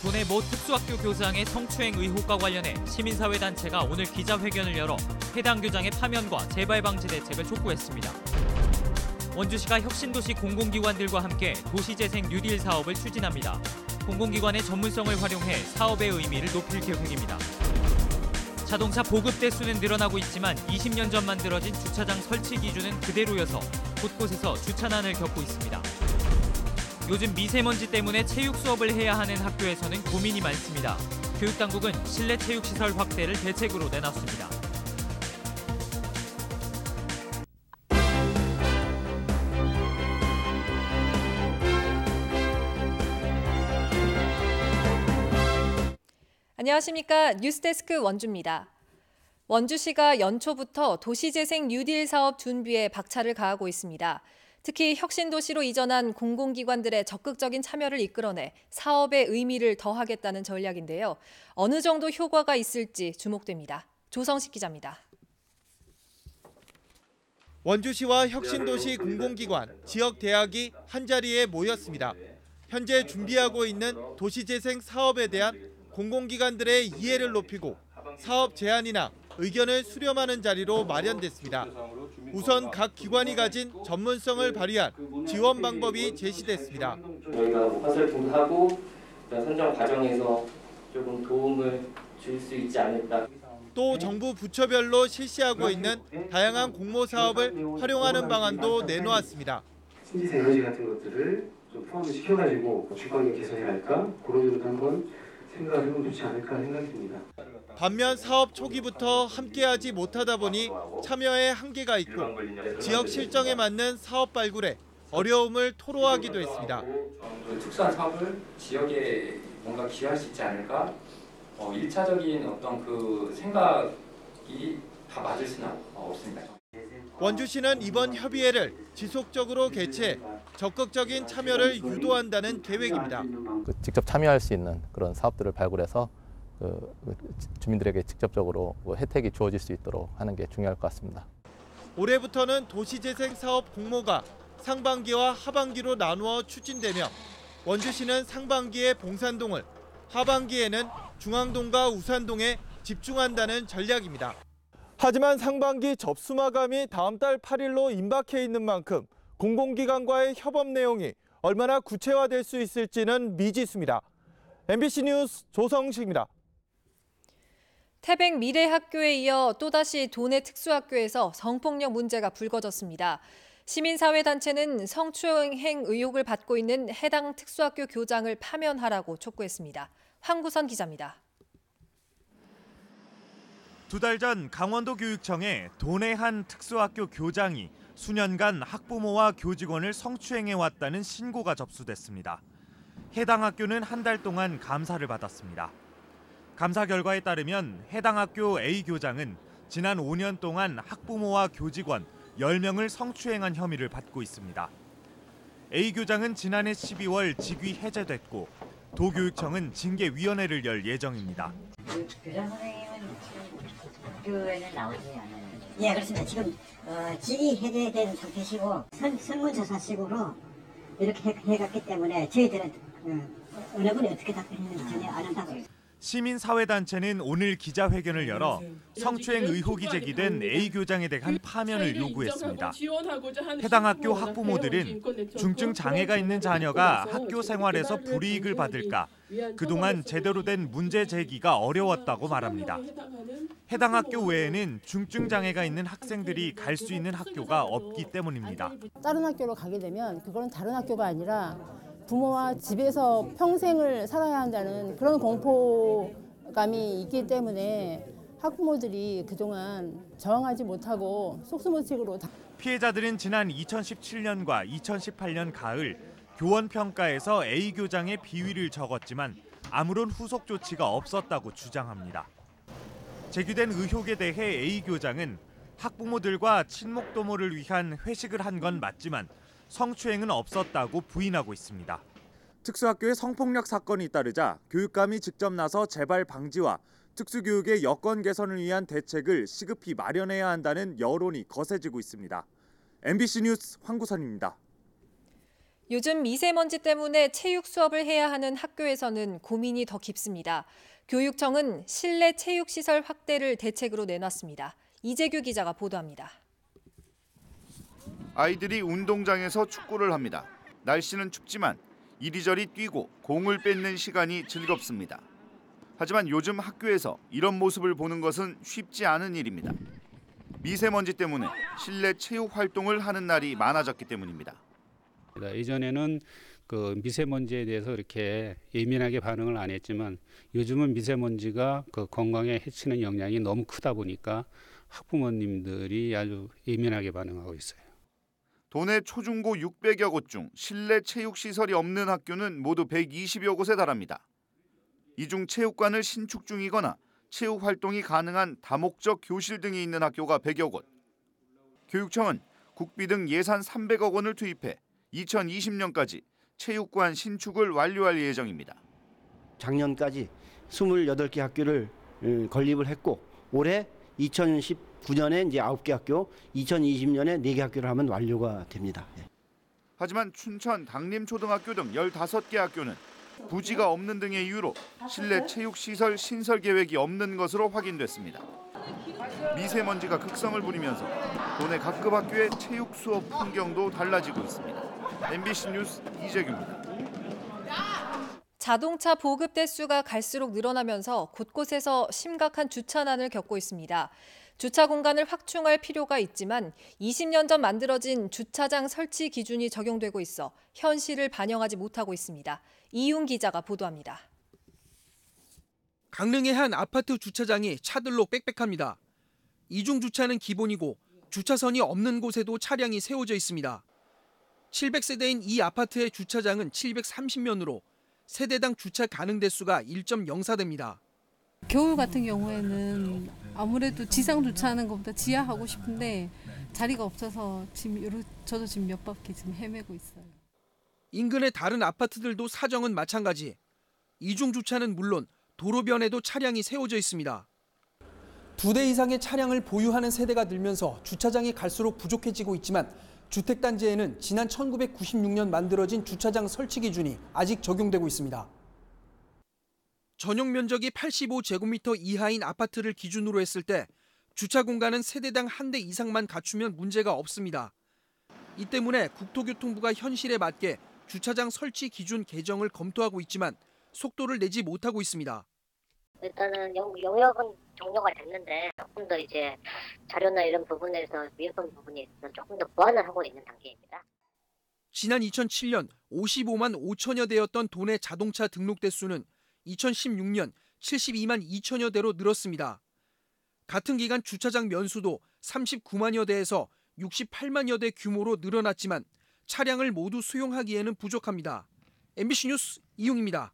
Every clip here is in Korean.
도내 모 특수학교 교장의 성추행 의혹과 관련해 시민사회단체가 오늘 기자회견을 열어 해당 교장의 파면과 재발 방지 대책을 촉구했습니다. 원주시가 혁신도시 공공기관들과 함께 도시재생 뉴딜 사업을 추진합니다. 공공기관의 전문성을 활용해 사업의 의미를 높일 계획입니다. 자동차 보급 대수는 늘어나고 있지만 20년 전 만들어진 주차장 설치 기준은 그대로여서 곳곳에서 주차난을 겪고 있습니다. 요즘 미세먼지 때문에 체육 수업을 해야 하는 학교에서는 고민이 많습니다. 교육당국은 실내 체육시설 확대를 대책으로 내놨습니다. 안녕하십니까. 뉴스데스크 원주입니다. 원주시가 연초부터 도시재생 뉴딜 사업 준비에 박차를 가하고 있습니다. 특히 혁신도시로 이전한 공공기관들의 적극적인 참여를 이끌어내 사업의 의미를 더하겠다는 전략인데요. 어느 정도 효과가 있을지 주목됩니다. 조성식 기자입니다. 원주시와 혁신도시 공공기관, 지역대학이 한자리에 모였습니다. 현재 준비하고 있는 도시재생 사업에 대한 공공기관들의 이해를 높이고 사업 제안이나 의견을 수렴하는 자리로 마련됐습니다. 우선 각 기관이 가진 전문성을 발휘한 지원 방법이 제시됐습니다. 저희가 컨설팅도 하고 선정 과정에서 조금 도움을 줄 수 있지 않을까. 또 정부 부처별로 실시하고 있는 다양한 공모 사업을 활용하는 방안도 내놓았습니다. 신재생 에너지 같은 것들을 좀 포함을 시켜가지고 주거환경 개선해 갈까? 그런 쪽으로 한번 생각을 해보면 좋지 않을까 생각이 듭니다. 반면 사업 초기부터 함께하지 못하다 보니 참여에 한계가 있고 지역 실정에 맞는 사업 발굴에 어려움을 토로하기도 했습니다. 특수한 사업을 지역에 뭔가 기여할 수 있지 않을까? 1차적인 어떤 그 생각이 다 맞을 수는 없습니다. 원주시는 이번 협의회를 지속적으로 개최해 적극적인 참여를 유도한다는 계획입니다. 직접 참여할 수 있는 그런 사업들을 발굴해서 주민들에게 직접적으로 혜택이 주어질 수 있도록 하는 게 중요할 것 같습니다. 올해부터는 도시재생 사업 공모가 상반기와 하반기로 나누어 추진되며 원주시는 상반기에 봉산동을, 하반기에는 중앙동과 우산동에 집중한다는 전략입니다. 하지만 상반기 접수 마감이 다음 달 8일로 임박해 있는 만큼 공공기관과의 협업 내용이 얼마나 구체화될 수 있을지는 미지수입니다. MBC 뉴스 조성식입니다. 태백 미래학교에 이어 또다시 도내 특수학교에서 성폭력 문제가 불거졌습니다. 시민사회단체는 성추행 의혹을 받고 있는 해당 특수학교 교장을 파면하라고 촉구했습니다. 황구선 기자입니다. 2달 전 강원도 교육청에 도내 한 특수학교 교장이 수년간 학부모와 교직원을 성추행해왔다는 신고가 접수됐습니다. 해당 학교는 한 달 동안 감사를 받았습니다. 감사 결과에 따르면 해당 학교 A 교장은 지난 5년 동안 학부모와 교직원 10명을 성추행한 혐의를 받고 있습니다. A 교장은 지난해 12월 직위 해제됐고 도교육청은 징계위원회를 열 예정입니다. 교장 선생님은 학교에는 나오지 않아요. 예, 그렇습니다. 지금 직위 해제된 상태시고 설문조사식으로 이렇게 해갔기 때문에 저희들은 어느 분이 어떻게 답변했는지 전혀 안 한다고. 시민사회단체는 오늘 기자회견을 열어 성추행 의혹이 제기된 A 교장에 대한 파면을 요구했습니다. 해당 학교 학부모들은 중증 장애가 있는 자녀가 학교 생활에서 불이익을 받을까 그동안 제대로 된 문제 제기가 어려웠다고 말합니다. 해당 학교 외에는 중증 장애가 있는 학생들이 갈 수 있는 학교가 없기 때문입니다. 다른 학교로 가게 되면 그거는 다른 학교가 아니라 부모와 집에서 평생을 살아야 한다는 그런 공포감이 있기 때문에 학부모들이 그동안 저항하지 못하고 속수무책으로 피해자들은 지난 2017년과 2018년 가을 교원 평가에서 A 교장의 비위를 적었지만 아무런 후속 조치가 없었다고 주장합니다. 제기된 의혹에 대해 A 교장은 학부모들과 친목도모를 위한 회식을 한 건 맞지만 성추행은 없었다고 부인하고 있습니다. 특수학교의 성폭력 사건이 잇따르자 교육감이 직접 나서 재발 방지와 특수교육의 여건 개선을 위한 대책을 시급히 마련해야 한다는 여론이 거세지고 있습니다. MBC 뉴스 황구선입니다. 요즘 미세먼지 때문에 체육 수업을 해야 하는 학교에서는 고민이 더 깊습니다. 교육청은 실내 체육시설 확대를 대책으로 내놨습니다. 이재규 기자가 보도합니다. 아이들이 운동장에서 축구를 합니다. 날씨는 춥지만 이리저리 뛰고 공을 뺏는 시간이 즐겁습니다. 하지만 요즘 학교에서 이런 모습을 보는 것은 쉽지 않은 일입니다. 미세먼지 때문에 실내 체육 활동을 하는 날이 많아졌기 때문입니다. 예전에는 그 미세먼지에 대해서 이렇게 예민하게 반응을 안 했지만 요즘은 미세먼지가 그 건강에 해치는 영향이 너무 크다 보니까 학부모님들이 아주 예민하게 반응하고 있어요. 도내 초중고 600여 곳 중 실내 체육 시설이 없는 학교는 모두 120여 곳에 달합니다. 이 중 체육관을 신축 중이거나 체육 활동이 가능한 다목적 교실 등이 있는 학교가 100여 곳. 교육청은 국비 등 예산 300억 원을 투입해 2020년까지 체육관 신축을 완료할 예정입니다. 작년까지 28개 학교를 건립을 했고 올해 2019년에 이제 9개 학교, 2020년에 4개 학교를 하면 완료가 됩니다. 하지만 춘천 당림초등학교 등 15개 학교는 부지가 없는 등의 이유로 실내 체육시설 신설 계획이 없는 것으로 확인됐습니다. 미세먼지가 극성을 부리면서 도내 각급 학교의 체육 수업 풍경도 달라지고 있습니다. MBC 뉴스 이재규입니다. 자동차 보급 대수가 갈수록 늘어나면서 곳곳에서 심각한 주차난을 겪고 있습니다. 주차 공간을 확충할 필요가 있지만 20년 전 만들어진 주차장 설치 기준이 적용되고 있어 현실을 반영하지 못하고 있습니다. 이윤 기자가 보도합니다. 강릉의 한 아파트 주차장이 차들로 빽빽합니다. 이중 주차는 기본이고 주차선이 없는 곳에도 차량이 세워져 있습니다. 700세대인 이 아파트의 주차장은 730면으로 세대당 주차 가능 대수가 1.04대입니다. 겨울 같은 경우에는 아무래도 지상 주차하는 것보다 지하 하고 싶은데 자리가 없어서 저도 지금 몇 바퀴 지금 헤매고 있어요. 인근의 다른 아파트들도 사정은 마찬가지. 이중 주차는 물론 도로변에도 차량이 세워져 있습니다. 2대 이상의 차량을 보유하는 세대가 늘면서 주차장이 갈수록 부족해지고 있지만 주택단지에는 지난 1996년 만들어진 주차장 설치 기준이 아직 적용되고 있습니다. 전용 면적이 85제곱미터 이하인 아파트를 기준으로 했을 때 주차 공간은 세대당 한 대 이상만 갖추면 문제가 없습니다. 이 때문에 국토교통부가 현실에 맞게 주차장 설치 기준 개정을 검토하고 있지만 속도를 내지 못하고 있습니다. 일단은 용역은 종료가 됐는데 조금 더 이제 자료나 이런 부분에서 미흡한 부분이 있어서 조금 더 보완을 하고 있는 단계입니다. 지난 2007년 55만 5천여 대였던 도내 자동차 등록 대수는 2016년 72만 2천여 대로 늘었습니다. 같은 기간 주차장 면수도 39만여 대에서 68만여 대 규모로 늘어났지만 차량을 모두 수용하기에는 부족합니다. MBC 뉴스 이용입니다.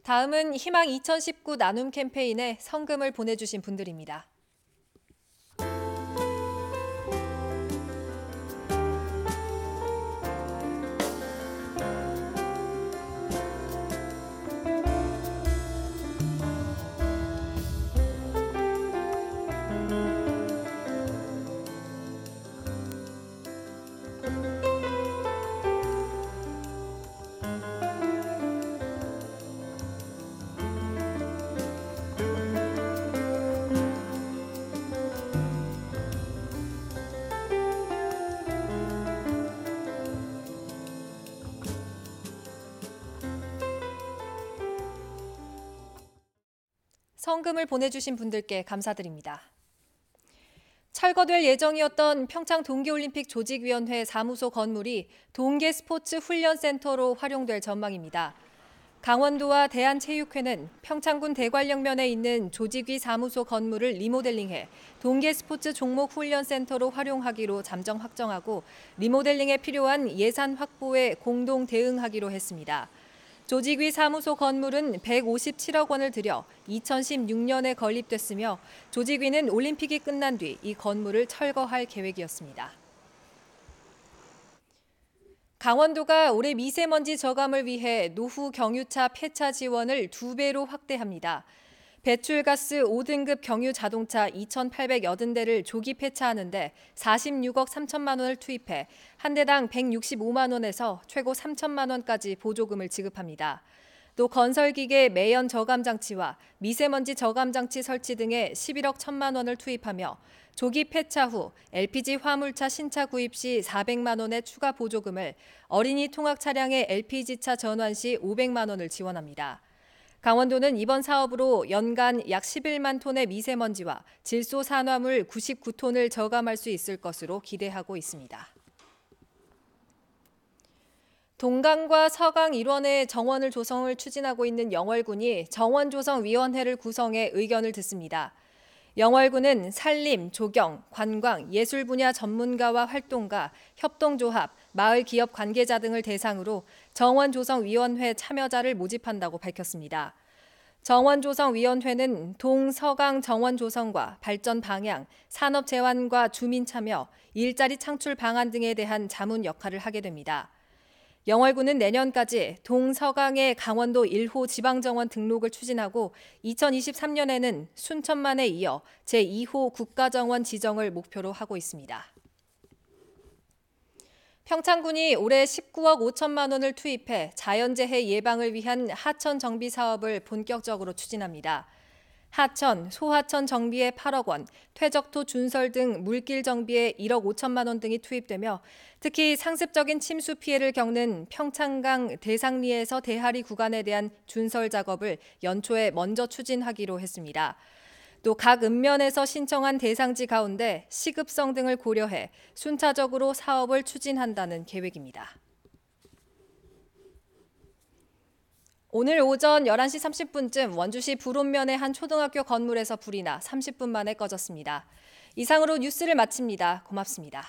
다음은 희망 2019 나눔 캠페인에 성금을 보내주신 분들입니다. 성금을 보내주신 분들께 감사드립니다. 철거될 예정이었던 평창 동계올림픽 조직위원회 사무소 건물이 동계스포츠훈련센터로 활용될 전망입니다. 강원도와 대한체육회는 평창군 대관령면에 있는 조직위 사무소 건물을 리모델링해 동계스포츠 종목훈련센터로 활용하기로 잠정 확정하고 리모델링에 필요한 예산 확보에 공동 대응하기로 했습니다. 조직위 사무소 건물은 157억 원을 들여 2016년에 건립됐으며 조직위는 올림픽이 끝난 뒤 이 건물을 철거할 계획이었습니다. 강원도가 올해 미세먼지 저감을 위해 노후 경유차 폐차 지원을 2배로 확대합니다. 배출가스 5등급 경유 자동차 2,880대를 조기 폐차하는데 46억 3천만 원을 투입해 한 대당 165만 원에서 최고 3천만 원까지 보조금을 지급합니다. 또 건설기계 매연 저감 장치와 미세먼지 저감 장치 설치 등에 11억 1천만 원을 투입하며 조기 폐차 후 LPG 화물차 신차 구입 시 400만 원의 추가 보조금을, 어린이 통학 차량의 LPG차 전환 시 500만 원을 지원합니다. 강원도는 이번 사업으로 연간 약 11만 톤의 미세먼지와 질소 산화물 99톤을 저감할 수 있을 것으로 기대하고 있습니다. 동강과 서강 일원의 정원 조성을 추진하고 있는 영월군이 정원조성위원회를 구성해 의견을 듣습니다. 영월군은 산림, 조경, 관광, 예술 분야 전문가와 활동가, 협동조합, 마을 기업 관계자 등을 대상으로 정원조성위원회 참여자를 모집한다고 밝혔습니다. 정원조성위원회는 동서강 정원조성과 발전 방향, 산업 제환과 주민 참여, 일자리 창출 방안 등에 대한 자문 역할을 하게 됩니다. 영월군은 내년까지 동서강의 강원도 1호 지방정원 등록을 추진하고 2023년에는 순천만에 이어 제2호 국가정원 지정을 목표로 하고 있습니다. 평창군이 올해 19억 5천만 원을 투입해 자연재해 예방을 위한 하천 정비 사업을 본격적으로 추진합니다. 하천, 소하천 정비에 8억 원, 퇴적토 준설 등 물길 정비에 1억 5천만 원 등이 투입되며 특히 상습적인 침수 피해를 겪는 평창강 대상리에서 대하리 구간에 대한 준설 작업을 연초에 먼저 추진하기로 했습니다. 또 각 읍면에서 신청한 대상지 가운데 시급성 등을 고려해 순차적으로 사업을 추진한다는 계획입니다. 오늘 오전 11시 30분쯤 원주시 불온면의 한 초등학교 건물에서 불이 나 30분 만에 꺼졌습니다. 이상으로 뉴스를 마칩니다. 고맙습니다.